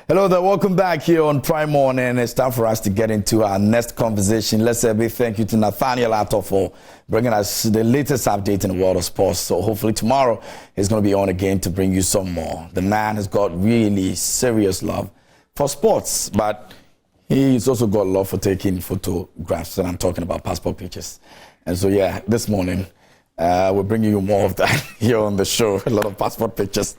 Hello there, welcome back here on Prime Morning. It's time for us to get into our next conversation. Let's say a big thank you to Nathaniel Atto for bringing us the latest update in the world of sports. So hopefully tomorrow he's going to be on again to bring you some more. The man has got really serious love for sports, but he's also got love for taking photographs, and I'm talking about passport pictures. And so, yeah, this morning, we're bringing you more of that here on the show, a lot of passport pictures.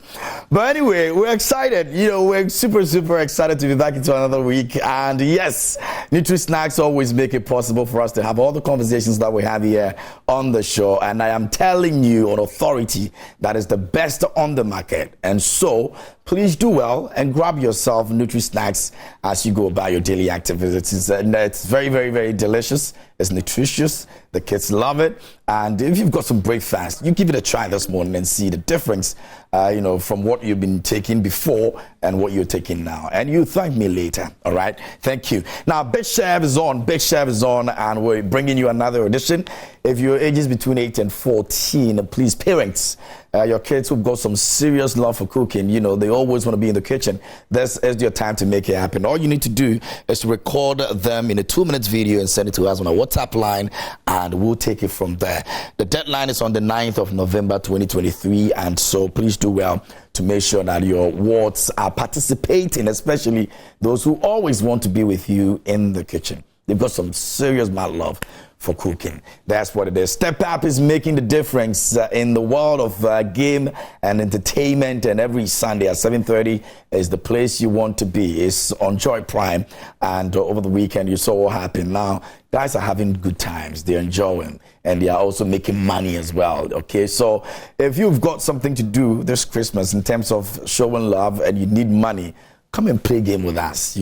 But anyway, we're excited. We're super excited to be back into another week. And yes, Nutri Snacks always make it possible for us to have all the conversations that we have here on the show. And I am telling you on authority that is the best on the market. And so, please do well and grab yourself Nutri Snacks as you go about your daily activities. It's very delicious. It's nutritious. The kids love it. And if you've got some breakfast, you give it a try this morning and see the difference, from what you've been taking before and what you're taking now. And you thank me later. All right. Thank you. Now, Big Chef is on. And we're bringing you another edition. If your age is between 8 and 14, please, parents, your kids who've got some serious love for cooking, they always want to be in the kitchen. This is your time to make it happen. All you need to do is to record them in a 2-minute video and send it to us on a WhatsApp line, and we'll take it from there. The deadline is on the 9th of November 2023, and so please do well to make sure that your wards are participating, especially those who always want to be with you in the kitchen. They've got some serious mad love for cooking. That's what it is. Step Up is making the difference in the world of game and entertainment, and every Sunday at 7:30 is the place you want to be. It's on Joy Prime, and over the weekend you saw what happened. Now, guys are having good times. They're enjoying, and they are also making money as well. Okay, so if you've got something to do this Christmas in terms of showing love and you need money, come and play game with us.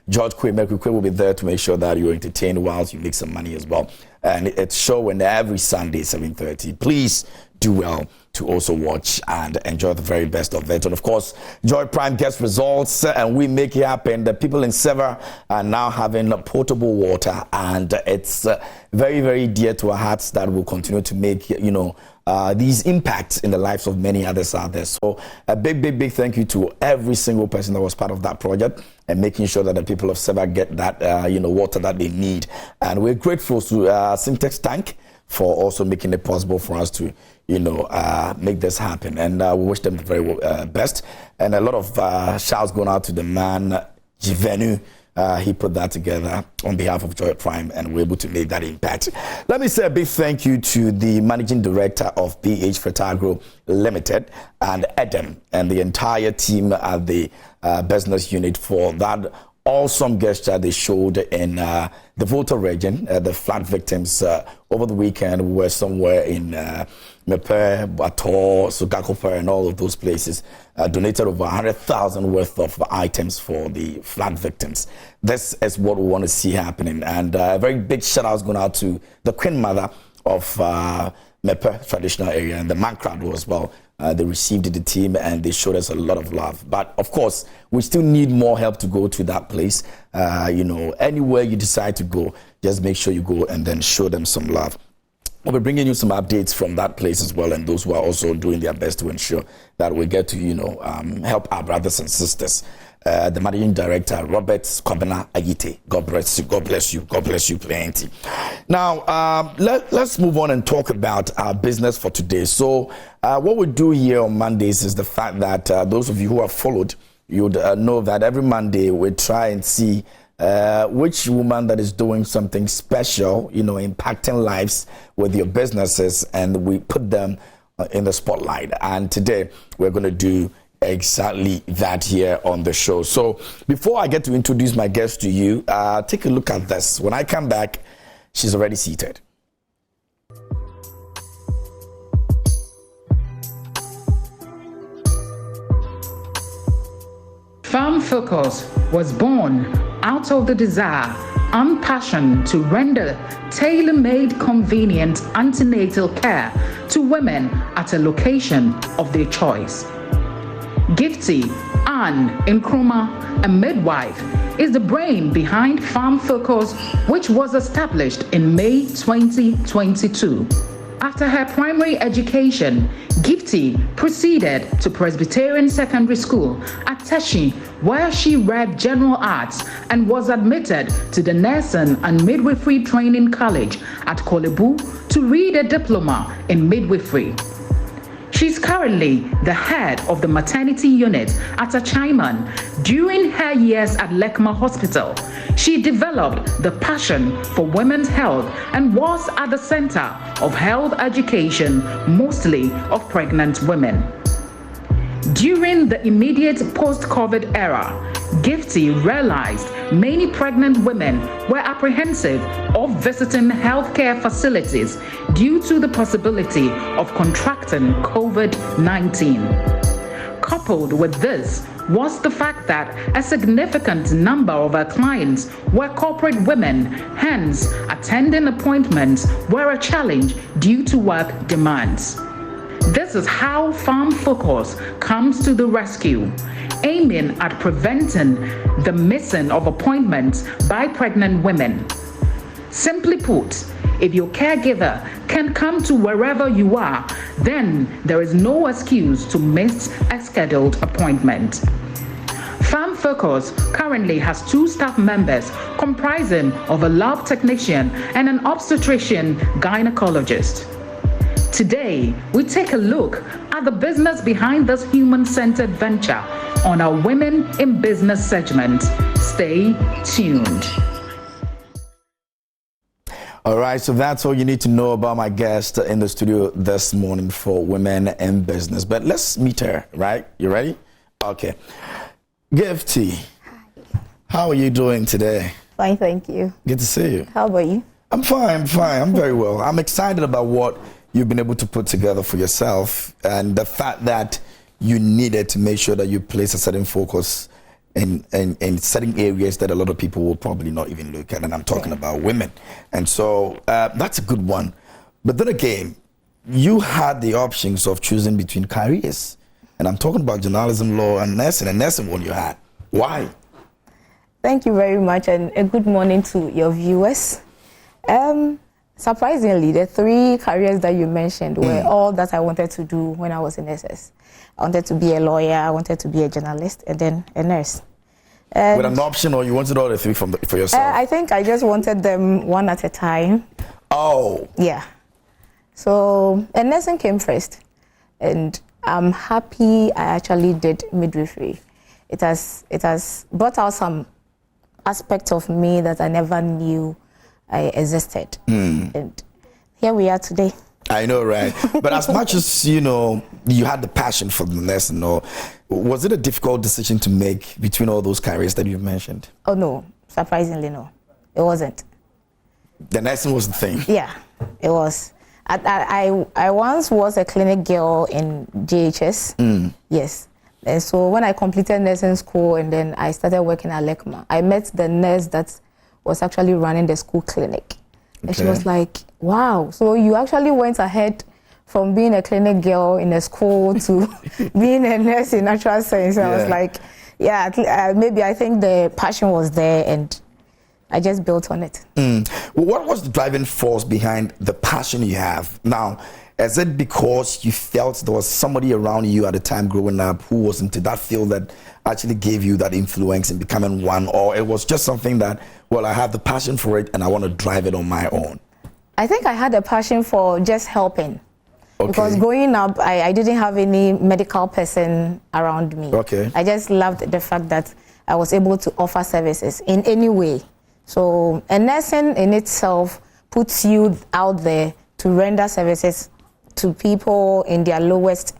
George Mercury will be there to make sure that you're entertained whilst you make some money as well. And it's showing every Sunday, 7:30. Please do well to also watch and enjoy the very best of it. And of course, Joy Prime gets results and we make it happen. The people in Sever are now having potable water, and it's very dear to our hearts that will continue to make, these impacts in the lives of many others out there. So a big thank you to every single person that was part of that project and making sure that the people of Sever get that, water that they need. And we're grateful to Syntex Tank for also making it possible for us to, make this happen. And we wish them the very best. And a lot of shouts going out to the man, Jivenu. He put that together on behalf of Joy Prime, and we're able to make that impact. Let me say a big thank you to the managing director of PH Fretagro Limited and Edem and the entire team at the business unit for that awesome gesture they showed in the Volta region. The flood victims over the weekend were somewhere in Mepe, Bato, Sugakoper, and all of those places. Donated over 100,000 worth of items for the flood victims. This is what we want to see happening. And a very big shout out going out to the Queen Mother of Mepe traditional area and the Mankrado as well. They received the team and they showed us a lot of love. But of course, we still need more help to go to that place. Anywhere you decide to go, just make sure you go and then show them some love. We'll be bringing you some updates from that place as well, and those who are also doing their best to ensure that we get to, help our brothers and sisters. The managing director, Robert Kwabena Agite. God bless you plenty. Now, let's move on and talk about our business for today. So, what we do here on Mondays is the fact that those of you who have followed, you'd know that every Monday we try and see which woman that is doing something special, impacting lives with your businesses, and we put them in the spotlight. And today we're going to do exactly that here on the show. So before I get to introduce my guest to you, take a look at this. When I come back, she's already seated. Femme Focus was born out of the desire and passion to render tailor-made convenient antenatal care to women at a location of their choice. Gifty Anne Nkrumah, a midwife, is the brain behind Femme Focus, which was established in May 2022. After her primary education, Gifty proceeded to Presbyterian Secondary School at Teshi, where she read general arts and was admitted to the Nursing and Midwifery Training College at Kolebu to read a diploma in midwifery. She's currently the head of the maternity unit at Achaiman. During her years at Lekma Hospital, she developed the passion for women's health and was at the center of health education, mostly of pregnant women. During the immediate post-COVID era, Gifty realized many pregnant women were apprehensive of visiting healthcare facilities due to the possibility of contracting COVID-19. Coupled with this was the fact that a significant number of her clients were corporate women, hence attending appointments were a challenge due to work demands. This is how Femme Focus comes to the rescue, aiming at preventing the missing of appointments by pregnant women. Simply put, if your caregiver can come to wherever you are, then there is no excuse to miss a scheduled appointment. Femme Focus currently has 2 staff members comprising of a lab technician and an obstetrician gynecologist. Today, we take a look at the business behind this human-centered venture on our Women in Business segment. Stay tuned. All right, so that's all you need to know about my guest in the studio this morning for Women in Business. But let's meet her, right? You ready? Okay. Gifty, how are you doing today? Fine, thank you. Good to see you. How about you? I'm fine. I'm very well. I'm excited about what you've been able to put together for yourself and the fact that you needed to make sure that you place a certain focus in certain areas that a lot of people will probably not even look at, and I'm talking about women. And so that's a good one. But then again, you had the options of choosing between careers, and I'm talking about journalism, law, and nursing one you had. Why? Thank you very much, and a good morning to your viewers. Surprisingly, the 3 careers that you mentioned were all that I wanted to do when I was in SS. I wanted to be a lawyer, I wanted to be a journalist, and then a nurse. With an option, or you wanted all the 3 for yourself? I think I just wanted them one at a time. Oh. Yeah. So, and nursing came first. And I'm happy I actually did midwifery. It has brought out some aspects of me that I never knew I existed. And here we are today. I know, right? But as much as, you had the passion for the nursing, was it a difficult decision to make between all those careers that you've mentioned? Oh, no. Surprisingly, no. It wasn't. The nursing was the thing? Yeah, it was. I once was a clinic girl in JHS. Yes. And so when I completed nursing school and then I started working at Lekma, I met the nurse that was actually running the school clinic. And she was like, wow, so you actually went ahead from being a clinic girl in a school to being a nurse in natural science. I was like, yeah, maybe I think the passion was there and I just built on it. Well, what was the driving force behind the passion you have now? Is it because you felt there was somebody around you at the time growing up who was into that field that actually gave you that influence in becoming one, or it was just something that, well, I have the passion for it and I want to drive it on my own? I think I had a passion for just helping. Okay. Because growing up, I didn't have any medical person around me. Okay. I just loved the fact that I was able to offer services in any way. So, and nursing in itself puts you out there to render services to people in their lowest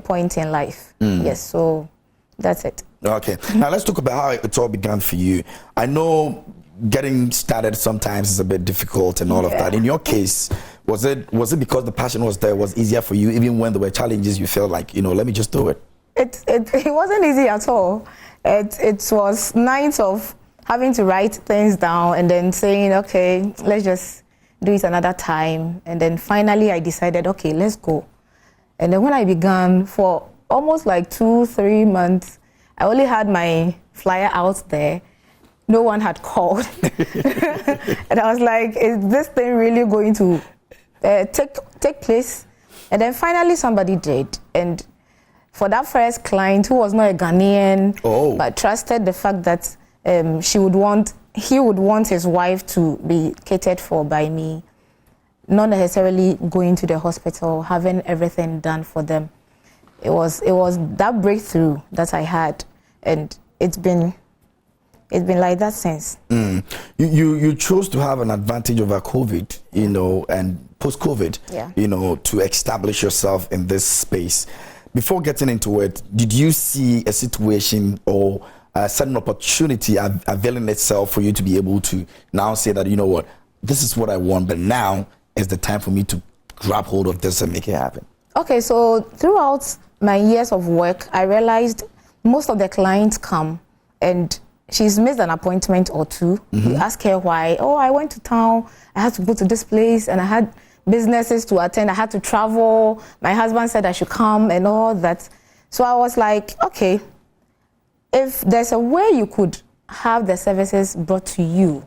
point in life. Yes, so that's it. Okay, now let's talk about how it all began for you. I know getting started sometimes is a bit difficult and all of that. In your case, was it because the passion was there, was easier for you, even when there were challenges, you felt like, let me just do it? It wasn't easy at all. It was nights of having to write things down and then saying, okay, let's just do it another time. And then finally I decided, okay, let's go. And then when I began, for almost like 2-3 months, I only had my flyer out there. No one had called. And I was like, is this thing really going to take place. And then finally somebody did. And for that first client, who was not a Ghanaian, but trusted the fact that he would want his wife to be catered for by me, not necessarily going to the hospital, having everything done for them. It was that breakthrough that I had, and it's been like that since. You chose to have an advantage over COVID, and post-COVID, to establish yourself in this space. Before getting into it, did you see a situation or a sudden opportunity availing itself for you to be able to now say that, you know what, this is what I want, but now is the time for me to grab hold of this and make it happen? Okay, so throughout my years of work, I realized most of the clients come and she's missed an appointment or two. You ask her why. Oh, I went to town, I had to go to this place, and I had businesses to attend, I had to travel. My husband said I should come and all that. So I was like, okay, if there's a way you could have the services brought to you,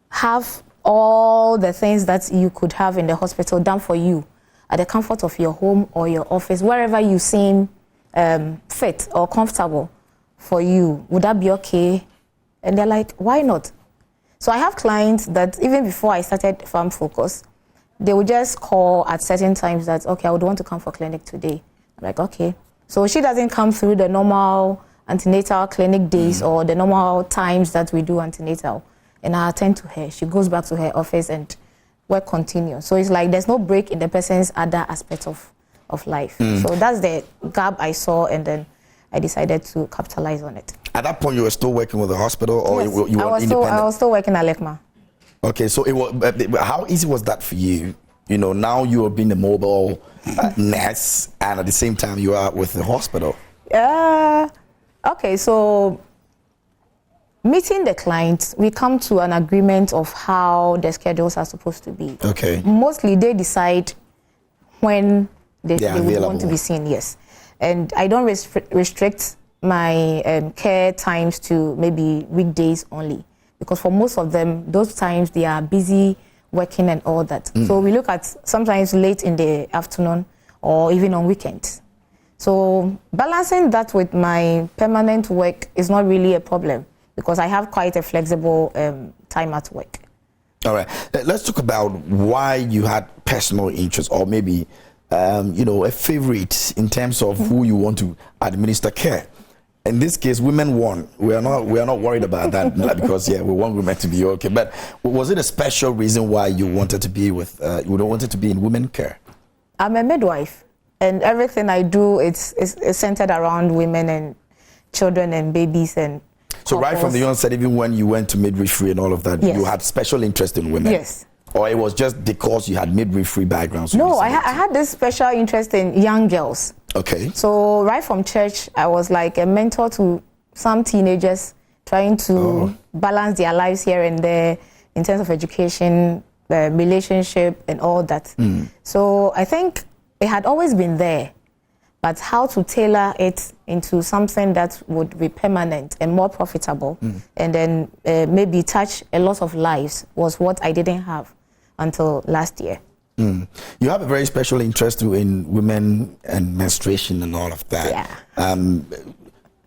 have all the things that you could have in the hospital done for you at the comfort of your home or your office, wherever you seem fit or comfortable for you, would that be okay? And they're like, why not? So I have clients that even before I started Femme Focus, they would just call at certain times that, okay, I would want to come for clinic today. I'm like, okay. So she doesn't come through the normal antenatal clinic days or the normal times that we do antenatal. And I attend to her. She goes back to her office and work continues. So it's like there's no break in the person's other aspects of life. So that's the gap I saw, and then I decided to capitalize on it. At that point, you were still working with the hospital, or yes, you were independent? I was still working at LECMA. Okay, so how easy was that for you? Now you are being a mobile nurse, and at the same time you are with the hospital. Okay, so meeting the clients, we come to an agreement of how the schedules are supposed to be. Okay. Mostly they decide when they would want to be seen, yes. And I don't restrict my care times to maybe weekdays only, because for most of them, those times they are busy working and all that. So we look at sometimes late in the afternoon or even on weekends. So balancing that with my permanent work is not really a problem, because I have quite a flexible time at work. All right. Let's talk about why you had personal interest, or maybe a favorite in terms of who you want to administer care. In this case, women won. We are not worried about that because we want women to be okay. But was it a special reason why you wanted to be with wanted to be in women care? I'm a midwife, and everything I do it's centered around women and children and babies and. So right from the onset, even when you went to midwifery and all of that, you had special interest in women? Yes. Or it was just because you had midwifery background? So no, I had this special interest in young girls. Okay. So right from church, I was like a mentor to some teenagers trying to balance their lives here and there in terms of education, relationship, and all that. So I think it had always been there. But how to tailor it into something that would be permanent and more profitable, and then maybe touch a lot of lives, was what I didn't have until last year. You have a very special interest in women and menstruation and all of that. Yeah.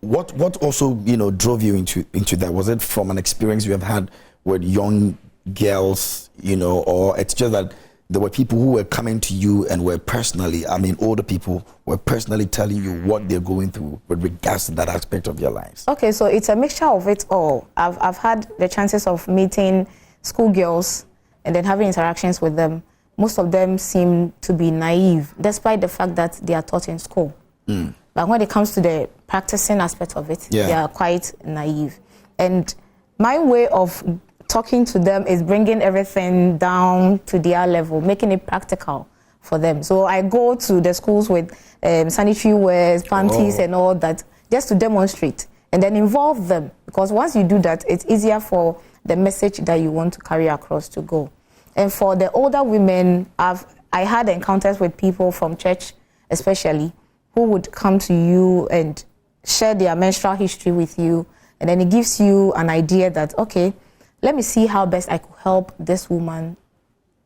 What also drove you into that? Was it from an experience you have had with young girls, or it's just that there were people who were coming to you and were personally, older people were personally telling you what they're going through with regards to that aspect of your lives? Okay, so it's a mixture of it all. I've had the chances of meeting schoolgirls and then having interactions with them. Most of them seem to be naive, despite the fact that they are taught in school. But when it comes to the practicing aspect of it, they are quite naive. And my way of talking to them is bringing everything down to their level, making it practical for them. So I go to the schools with sanitary wares, panties and all that, just to demonstrate and then involve them. Because once you do that, it's easier for the message that you want to carry across to go. And for the older women, I had encounters with people from church especially, who would come to you and share their menstrual history with you. And then it gives you an idea that, okay, let me see how best I could help this woman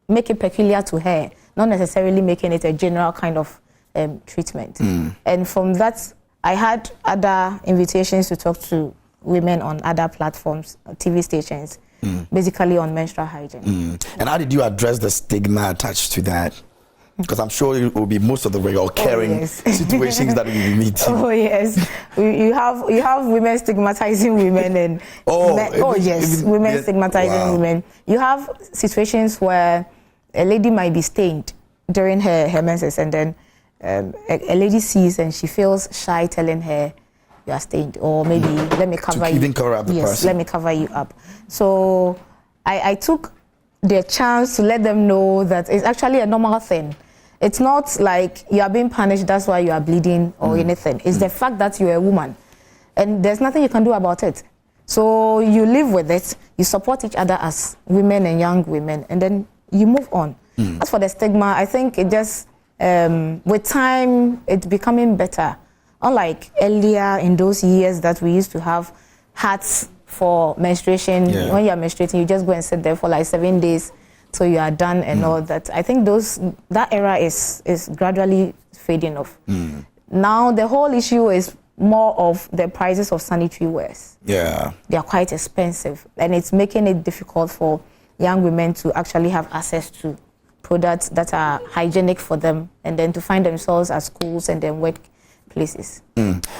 make it peculiar to her, not necessarily making it a general kind of treatment. And from that, I had other invitations to talk to women on other platforms, TV stations, basically on menstrual hygiene. And how did you address the stigma attached to that? Because I'm sure it will be most of the recurring situations that we meet. Oh yes, you have women stigmatizing women and women stigmatizing women. You have situations where a lady might be stained during her menses, and then a lady sees and she feels shy telling her you are stained, or maybe let me cover you. Even cover up the person. Let me cover you up. So I took the chance to let them know that it's actually a normal thing. It's not like you are being punished, that's why you are bleeding or anything. It's the fact that you're a woman and there's nothing you can do about it. So you live with it, you support each other as women and young women, and then you move on. As for the stigma, I think it just, with time, it's becoming better. Unlike earlier in those years that we used to have hats for menstruation. When you're menstruating, you just go and sit there for like 7 days so you are done and all that. I think that era is gradually fading off. Now the whole issue is more of the prices of sanitary wares. They are quite expensive, and it's making it difficult for young women to actually have access to products that are hygienic for them, and then to find themselves at schools and then workplaces.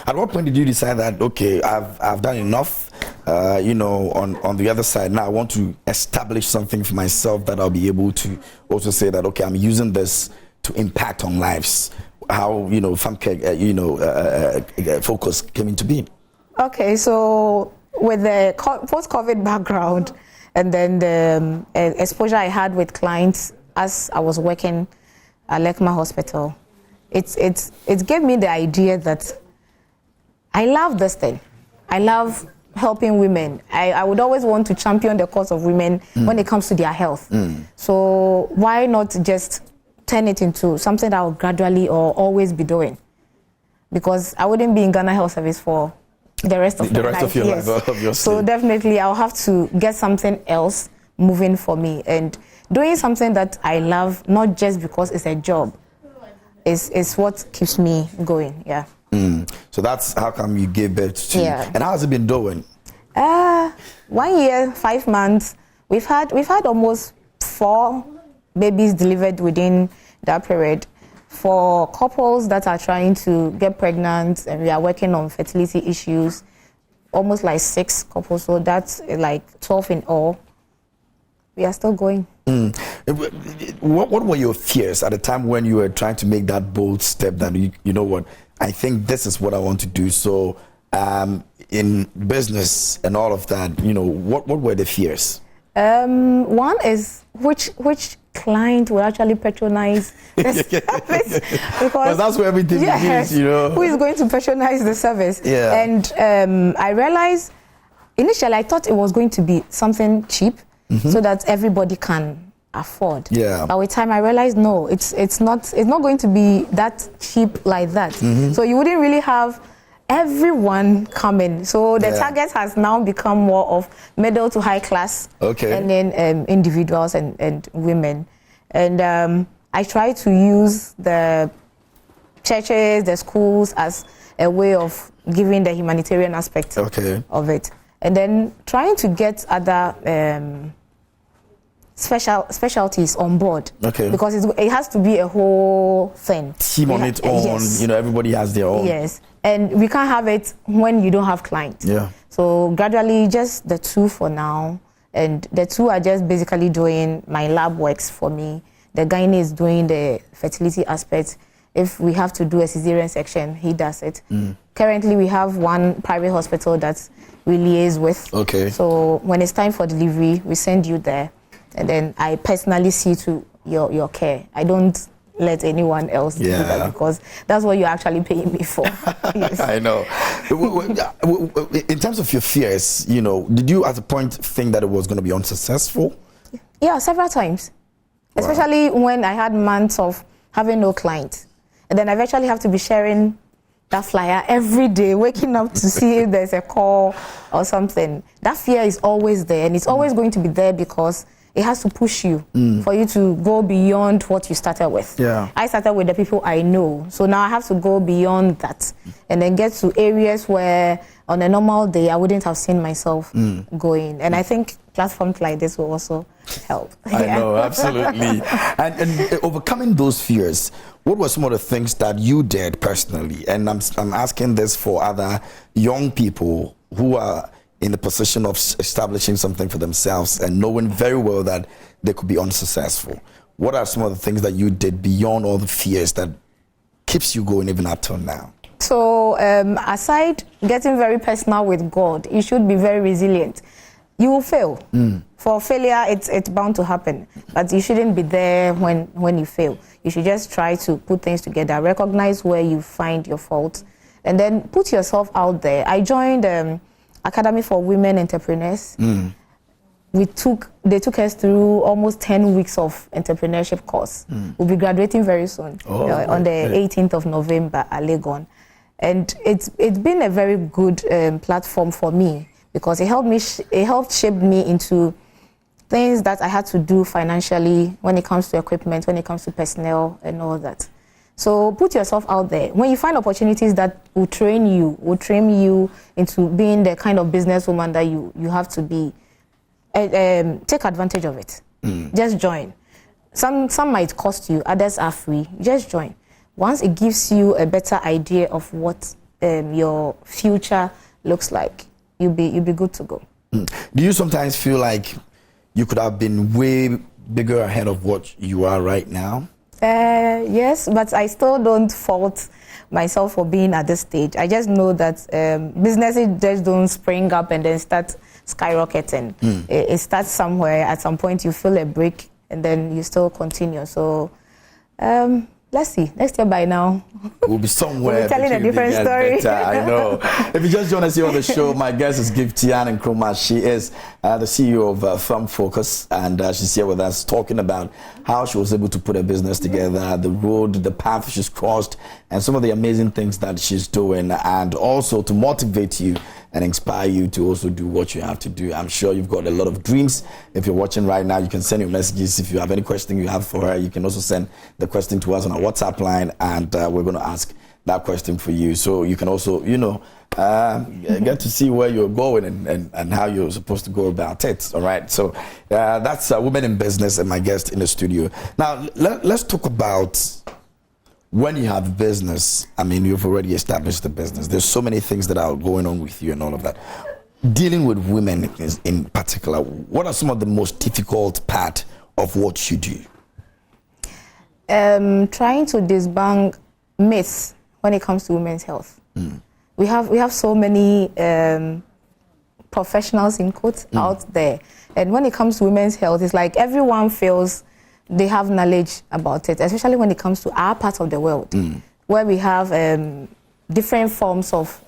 At what point did you decide that, okay, I've done enough, on the other side, now I want to establish something for myself that I'll be able to also say that, okay, I'm using this to impact on lives? How, Femme Focus came into being? Okay, so with the post-COVID background and then the exposure I had with clients as I was working at Lekma Hospital, it gave me the idea that I love this thing. I love helping women. I would always want to champion the cause of women when it comes to their health. So why not just turn it into something that I will gradually or always be doing? Because I wouldn't be in Ghana Health Service for the rest of my life. Life, obviously. So definitely I'll have to get something else moving for me, and doing something that I love, not just because it's a job, is what keeps me going. So that's how come you gave birth to. And how has it been doing? 1 year, 5 months. We've had almost 4 babies delivered within that period. For couples that are trying to get pregnant, and we are working on fertility issues, almost like 6 couples. So that's like 12 in all. We are still going. What were your fears at the time when you were trying to make that bold step that you know what, I think this is what I want to do? So in business and all of that, what were the fears? One is which client will actually patronize the service, because that's where everything begins, Who is going to patronize the service? And I realized initially I thought it was going to be something cheap, so that everybody can afford. But with time I realized no, it's not going to be that cheap like that. So you wouldn't really have everyone coming. So the target has now become more of middle to high class, and then individuals and women. And I try to use the churches, the schools as a way of giving the humanitarian aspect of it. And then trying to get other specialties on board, because it has to be a whole thing. Team on its own, everybody has their own. And we can't have it when you don't have clients. So gradually, just the 2 for now, and the 2 are just basically doing my lab works for me. The gynae is doing the fertility aspect. If we have to do a cesarean section, he does it. Currently, we have one private hospital that we liaise with. So when it's time for delivery, we send you there, and then I personally see to your care. I don't let anyone else do that, because that's what you're actually paying me for. I know. In terms of your fears, did you at a point think that it was going to be unsuccessful? Yeah, several times. Especially when I had months of having no clients. And then I eventually have to be sharing that flyer every day, waking up to see if there's a call or something. That fear is always there, and it's always going to be there, because it has to push you for you to go beyond what you started with. Yeah. I started with the people I know, so now I have to go beyond that and then get to areas where on a normal day I wouldn't have seen myself going. And I think platforms like this will also help. I know, absolutely. And overcoming those fears, what were some of the things that you did personally? And I'm asking this for other young people who are in the position of establishing something for themselves and knowing very well that they could be unsuccessful. What are some of the things that you did beyond all the fears that keeps you going even up till now? So aside getting very personal with God, you should be very resilient. You will fail. For failure, it's bound to happen. But you shouldn't be there when you fail. You should just try to put things together, recognize where you find your fault, and then put yourself out there. I joined Academy for Women Entrepreneurs. They took us through almost 10 weeks of entrepreneurship course. We'll be graduating very soon on the 18th of November at Legon. And it's been a very good platform for me because it helped shape me into things that I had to do financially when it comes to equipment, when it comes to personnel and all that. So put yourself out there. When you find opportunities that will train you into being the kind of businesswoman that you have to be, take advantage of it. Just join. Some might cost you, others are free. Just join. Once it gives you a better idea of what your future looks like, you'll be good to go. Do you sometimes feel like you could have been way bigger ahead of what you are right now? Yes, but I still don't fault myself for being at this stage. I just know that businesses just don't spring up and then start skyrocketing. It starts somewhere. At some point, you feel a break, and then you still continue. So let's see. Next year by now, we'll be somewhere. We'll be telling a different story. Better, I know. If you just join us here on the show, my guest is Giftian Nkrumah. She is the CEO of Femme Focus, and she's here with us talking about how she was able to put a business together, the road, the path she's crossed, and some of the amazing things that she's doing, and also to motivate you and inspire you to also do what you have to do. I'm sure you've got a lot of dreams. If you're watching right now, you can send your messages. If you have any question you have for her, you can also send the question to us on our WhatsApp line, and we're going to ask that question for you. So you can also, get to see where you're going and how you're supposed to go about it. All right. So that's Women in Business and my guest in the studio. Now, let's talk about when you have business. I mean, you've already established the business. There's so many things that are going on with you and all of that. Dealing with women in particular, what are some of the most difficult part of what you do? Trying to debunk myths when it comes to women's health. We have so many professionals in quotes out there, and when it comes to women's health, it's like everyone feels they have knowledge about it, especially when it comes to our part of the world, where we have different forms of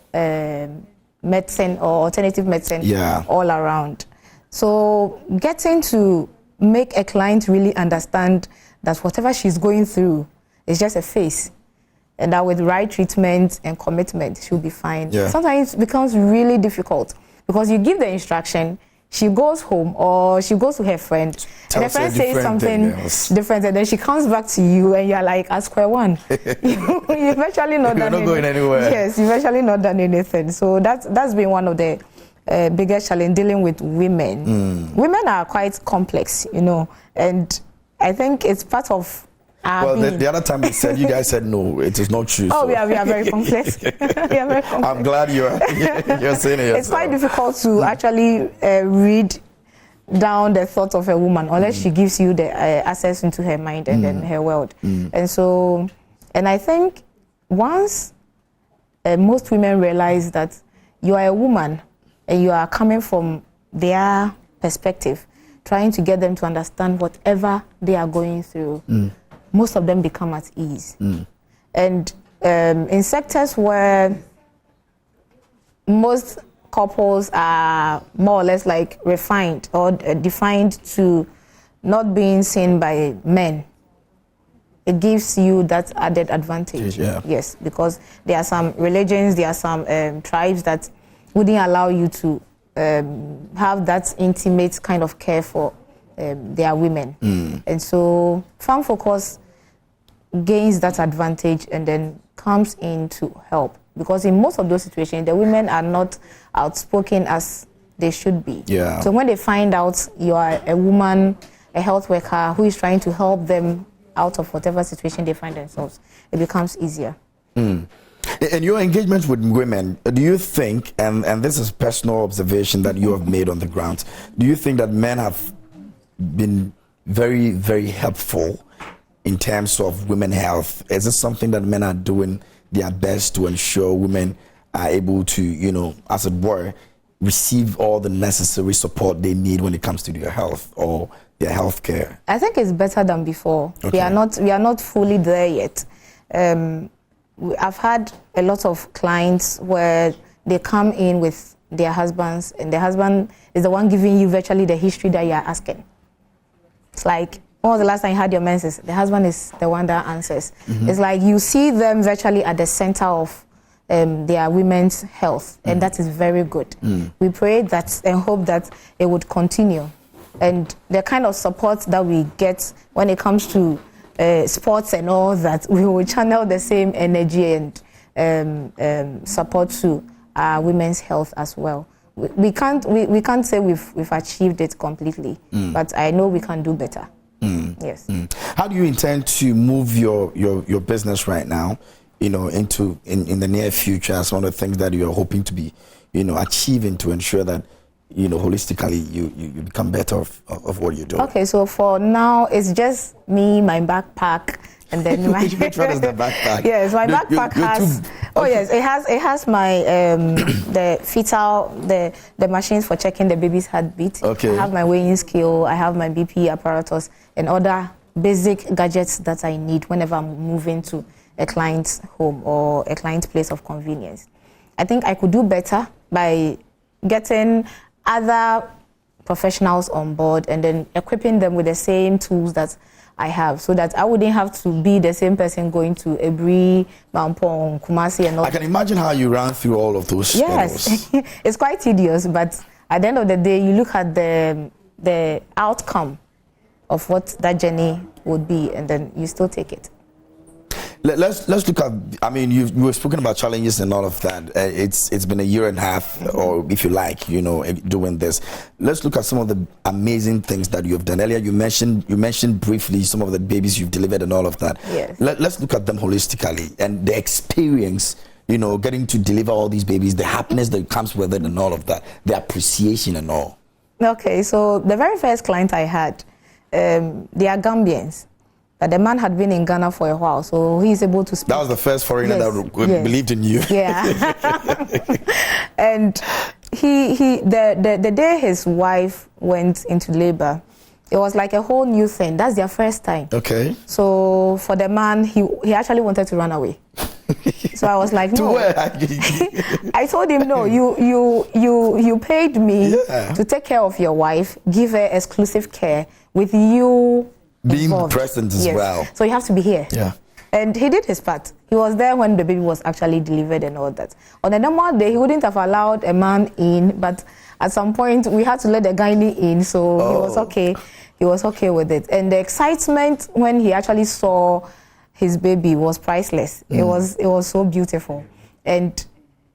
medicine or alternative medicine all around. So getting to make a client really understand that whatever she's going through is just a phase, and that with right treatment and commitment, she'll be fine. Sometimes it becomes really difficult because you give the instruction, she goes home or she goes to her friend, and her friend says something different, and then she comes back to you, and you're like at square one. You've actually not done going anywhere. Yes, you've actually not done anything. So that's been one of the biggest challenge dealing with women. Women are quite complex, and I think it's part of our being. The other time you guys said no, it is not true. Oh, so. we are very complex. We are very complex. I'm glad you're saying it. It's quite difficult to actually read down the thoughts of a woman unless she gives you the access into her mind and then her world. And I think once most women realize that you are a woman and you are coming from their perspective, trying to get them to understand whatever they are going through, most of them become at ease. And in sectors where most couples are more or less like refined or defined to not being seen by men, it gives you that added advantage. Yes, because there are some religions, there are some tribes that wouldn't allow you to have that intimate kind of care for they are women. And so Femme Focus gains that advantage and then comes in to help, because in most of those situations the women are not outspoken as they should be. Yeah. So when they find out you are a woman, a health worker who is trying to help them out of whatever situation they find themselves, it becomes easier. In your engagement with women, do you think, and this is personal observation that you have made on the ground, do you think that men have been very, very helpful in terms of women health? Is this something that men are doing their best to ensure women are able to, you know, as it were, receive all the necessary support they need when it comes to their health or their health care? I think it's better than before. Okay. We are not fully there yet. I've had a lot of clients where they come in with their husbands, and the husband is the one giving you virtually the history that you are asking. It's like, when was the last time you had your menses? The husband is the one that answers. It's like you see them virtually at the center of their women's health, and that is very good. We pray that and hope that it would continue. And the kind of support that we get when it comes to sports and all that, we will channel the same energy and support to our women's health as well. We can't say we've achieved it completely, but I know we can do better. Yes. How do you intend to move your business right now, you know, into in the near future as one of the things that you're hoping to be, you know, achieving to ensure that, you know, holistically you become better of what you do? Okay, so for now it's just me, my backpack, and then my which one is the backpack? Yes, my backpack has yes, it has my the fetal the machines for checking the baby's heartbeat. Okay. I have my weighing scale, I have my BP apparatus and other basic gadgets that I need whenever I'm moving to a client's home or a client's place of convenience. I think I could do better by getting other professionals on board and then equipping them with the same tools that I have, so that I wouldn't have to be the same person going to Ebri, Mampong, Kumasi and all. I can imagine how you ran through all of those. Yes, it's quite tedious, but at the end of the day, you look at the outcome of what that journey would be, and then you still take it. Let's look at, I mean, you've spoken about challenges and all of that. It's been a year and a half, or if you like, you know, doing this. Let's look at some of the amazing things that you've done. Earlier you mentioned briefly some of the babies you've delivered and all of that. Yes. Let's look at them holistically and the experience, you know, getting to deliver all these babies, the happiness that comes with it and all of that, the appreciation and all. Okay, so the very first client I had, they are Gambians. But the man had been in Ghana for a while, so he's able to speak. That was the first foreigner that believed in you. Yeah. And the day his wife went into labor, it was like a whole new thing. That's their first time. Okay. So for the man, he actually wanted to run away. So I was like, no. To where? I told him, no, you paid me to take care of your wife, give her exclusive care with you being involved. Present as well. So you have to be here. Yeah. And he did his part. He was there when the baby was actually delivered and all that. On a normal day, he wouldn't have allowed a man in, but at some point we had to let the gynae in, so he was okay. He was okay with it. And the excitement when he actually saw his baby was priceless. It was so beautiful. And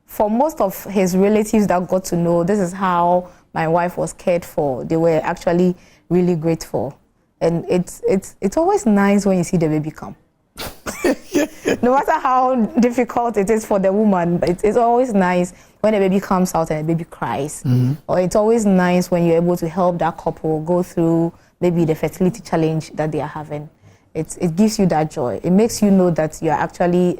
for most of his relatives that got to know this is how my wife was cared for, they were actually really grateful. And it's always nice when you see the baby come. No matter how difficult it is for the woman, but it's always nice when a baby comes out and a baby cries. Or it's always nice when you're able to help that couple go through maybe the fertility challenge that they are having. It gives you that joy. It makes you know that you're actually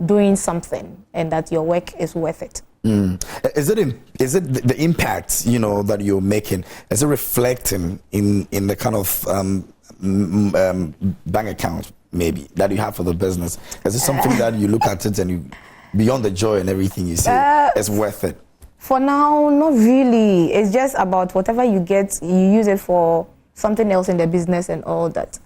doing something and that your work is worth it. Is it the impact, you know, that you're making? Is it reflecting in the kind of bank account maybe that you have for the business? Is it something that you look at it and you, beyond the joy and everything you say, it's worth it? For now, not really. It's just about whatever you get, you use it for something else in the business and all that.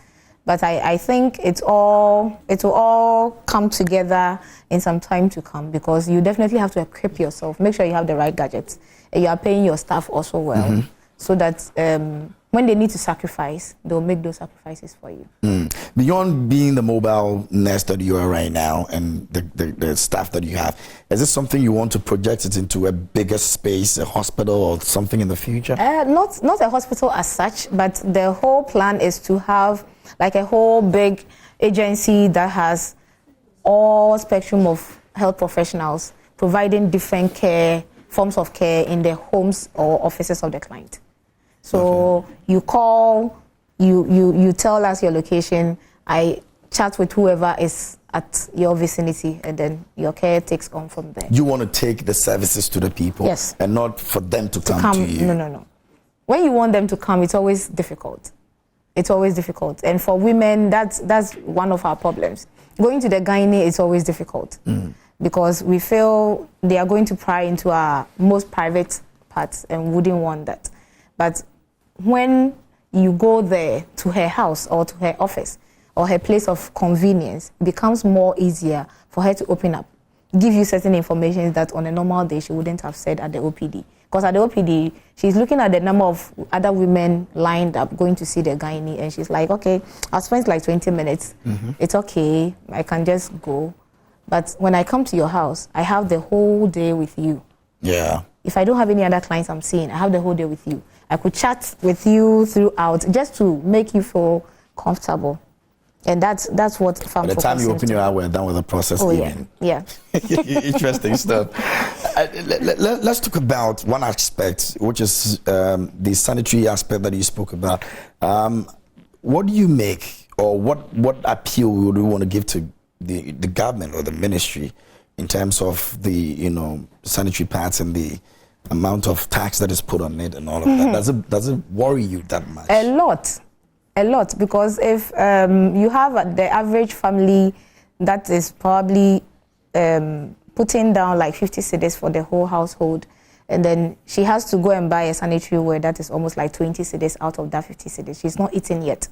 But I think it will all come together in some time to come, because you definitely have to equip yourself, make sure you have the right gadgets, and you are paying your staff also well, so that when they need to sacrifice, they'll make those sacrifices for you. Beyond being the mobile nurse that you are right now and the staff that you have, is this something you want to project it into a bigger space, a hospital or something in the future? Not a hospital as such, but the whole plan is to have like a whole big agency that has all spectrum of health professionals providing different forms of care in the homes or offices of the client. So you call, you tell us your location, I chat with whoever is at your vicinity, and then your care takes on from there. You want to take the services to the people? Yes. And not for them to come to you? No. When you want them to come, it's always difficult. It's always difficult. And for women, that's one of our problems. Going to the gynae is always difficult because we feel they are going to pry into our most private parts and wouldn't want that. But when you go there to her house or to her office or her place of convenience, it becomes more easier for her to open up, give you certain information that on a normal day she wouldn't have said at the OPD. Because at the OPD, she's looking at the number of other women lined up going to see the gynae, and she's like, okay, I'll spend like 20 minutes. It's okay, I can just go. But when I come to your house, I have the whole day with you. Yeah. If I don't have any other clients I'm seeing, I have the whole day with you. I could chat with you throughout just to make you feel comfortable. And that's what Femme Focus. By the time you open your eye, we're done with the process. Oh, even. yeah. Interesting stuff. Let's talk about one aspect, which is the sanitary aspect that you spoke about. What do you make, or what appeal would you want to give to the government or the ministry in terms of the sanitary pads and the amount of tax that is put on it and all of that? Does it worry you that much? A lot, because if you have the average family that is probably putting down like 50 cedis for the whole household, and then she has to go and buy a sanitary ware that is almost like 20 cedis out of that 50 cedis. She's not eating yet.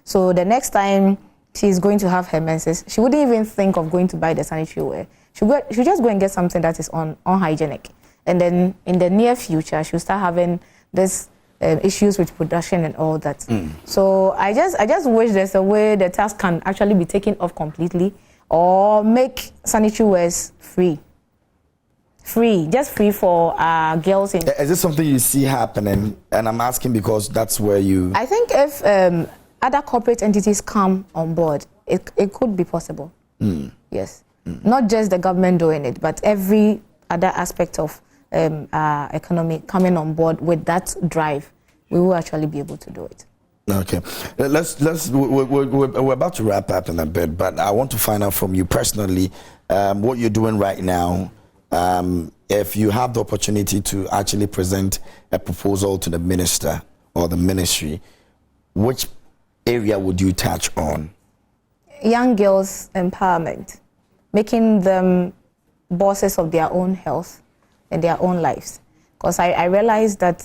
So the next time she's going to have her menses, she wouldn't even think of going to buy the sanitary ware. She'll just go and get something that is unhygienic. And then in the near future, she'll start having this issues with production and all that. So I just wish there's a way the tax can actually be taken off completely, or make sanitary wares free. Just free for girls. Is this something you see happening? And I'm asking because that's where you... I think if other corporate entities come on board, it could be possible. Yes. Not just the government doing it, but every other aspect of economy coming on board with that drive, we will actually be able to do it. Okay, we're about to wrap up in a bit, but I want to find out from you personally what you're doing right now. If you have the opportunity to actually present a proposal to the minister or the ministry, which area would you touch on? Young girls' empowerment, making them bosses of their own health and their own lives. Because I realized that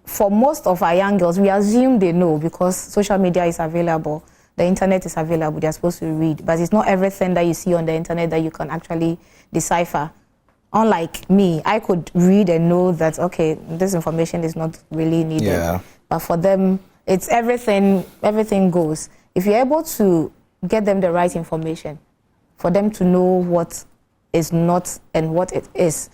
for most of our young girls, we assume they know because social media is available, the internet is available, they're supposed to read. But it's not everything that you see on the internet that you can actually decipher. Unlike me, I could read and know that, okay, this information is not really needed. Yeah. But for them, it's everything goes. If you're able to get them the right information, for them to know what is not and what it is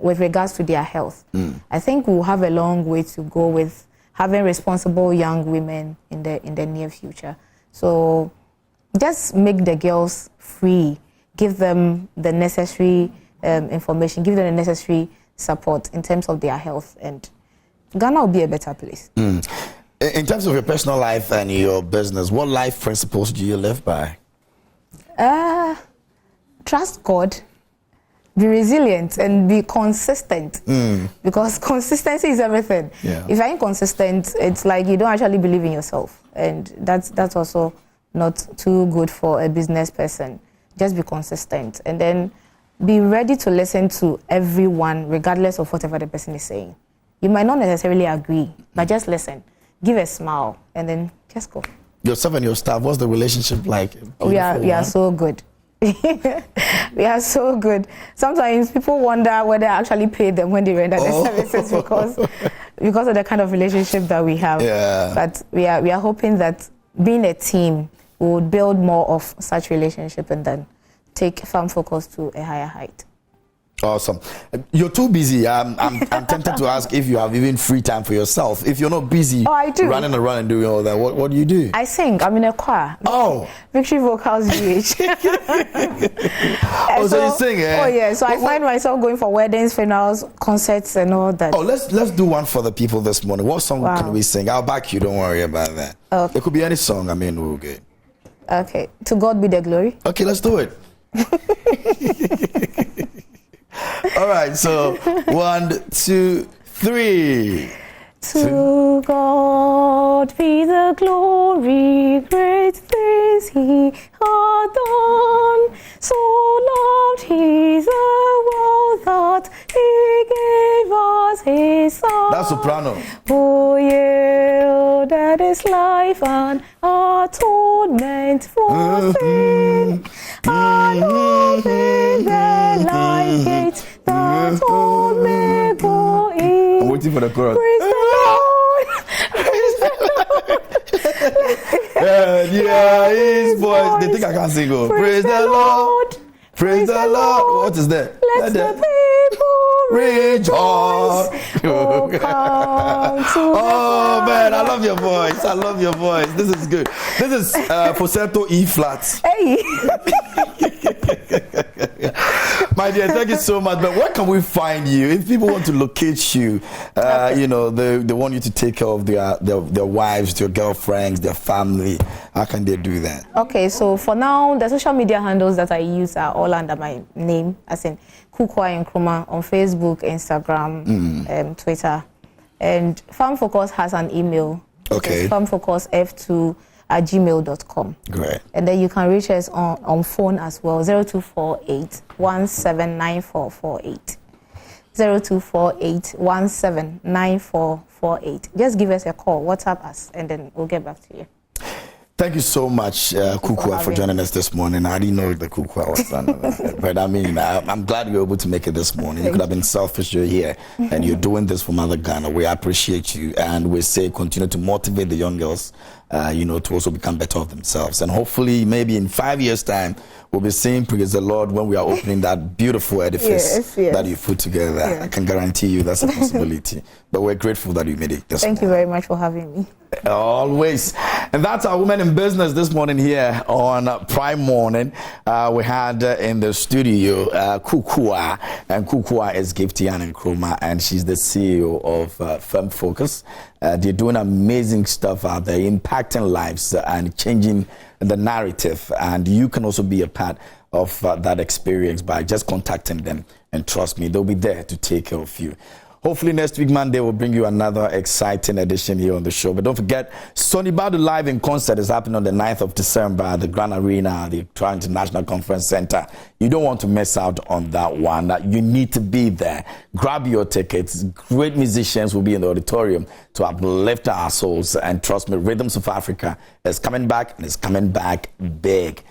with regards to their health, I think we'll have a long way to go with having responsible young women in the near future. So just make the girls free, give them the necessary information, give them the necessary support in terms of their health, and Ghana will be a better place. In terms of your personal life and your business, what life principles do you live by? Trust God, be resilient, and be consistent. Because consistency is everything. Yeah. If you're inconsistent, it's like you don't actually believe in yourself, and that's also not too good for a business person. Just be consistent, and then be ready to listen to everyone, regardless of whatever the person is saying. You might not necessarily agree, but just listen. Give a smile, and then just go. Yourself and your staff, what's the relationship like? We are so good. We are so good. Sometimes people wonder whether I actually pay them when they render the services, because because of the kind of relationship that we have. Yeah. But we are hoping that being a team, we would build more of such relationship and then take Femme Focus to a higher height. Awesome. You're too busy. I'm tempted to ask if you have even free time for yourself. If you're not busy I do. running around and doing all that, what do you do? I sing. I'm in a choir. Oh. Victory Vocals GH. Oh, so you sing, eh? Oh, yeah. So I find myself going for weddings, funerals, concerts, and all that. Oh, let's do one for the people this morning. What song can we sing? I'll back you. Don't worry about that. Okay. It could be any song. I mean, we'll get. Okay. To God be the glory. Okay, let's do it. All right, so 1, 2, 3. To God be the glory, great things He hath done. So loved He the world that He gave us His Son. That's soprano. Oh, yielded His life and atonement for sin. And opened the life gate that all may go in. I'm waiting for the chorus. Praise the Lord. Praise the Lord. Yeah, his voice. They think I can't sing. Praise the Lord. Praise the Lord. What is that? Let the people rejoice. Oh, come to Oh man, I love your voice. I love your voice. This is good. This is falsetto E flat. Hey. My dear, thank you so much. But where can we find you? If people want to locate you, you know, they want you to take care of their wives, their girlfriends, their family. How can they do that? Okay, so for now, the social media handles that I use are all under my name, as in Kukwa Nkrumah on Facebook, Instagram, Twitter. And Femme Focus has an email. Okay. FemmeFocusF2@gmail.com. Great. And then you can reach us on phone as well, 0248 179448. 0248 179448. Just give us a call, WhatsApp us, and then we'll get back to you. Thank you so much, Kukwa, for joining us this morning. I didn't know the Kukwa was done, but I mean, I'm glad you were able to make it this morning. You could have been selfish, you're here, and you're doing this for Mother Ghana. We appreciate you, and we say continue to motivate the young girls, you know, to also become better of themselves. And hopefully, maybe in 5 years' time, we'll be saying praise the Lord when we are opening that beautiful edifice that you put together. Yes. I can guarantee you that's a possibility. But we're grateful that you made it this morning. Thank you very much for having me. Always. And that's our Women in Business this morning here on Prime Morning. We had in the studio Kukwa, and Kukwa is Giftian Nkrumah, and she's the CEO of Femme Focus. They're doing amazing stuff out there, impacting lives and changing the narrative. And you can also be a part of that experience by just contacting them. And trust me, they'll be there to take care of you. Hopefully next week, Monday, we'll bring you another exciting edition here on the show. But don't forget, Sonny Badu Live in Concert is happening on the 9th of December at the Grand Arena, the Accra International Conference Center. You don't want to miss out on that one. You need to be there. Grab your tickets. Great musicians will be in the auditorium to uplift our souls. And trust me, Rhythms of Africa is coming back, and it's coming back big.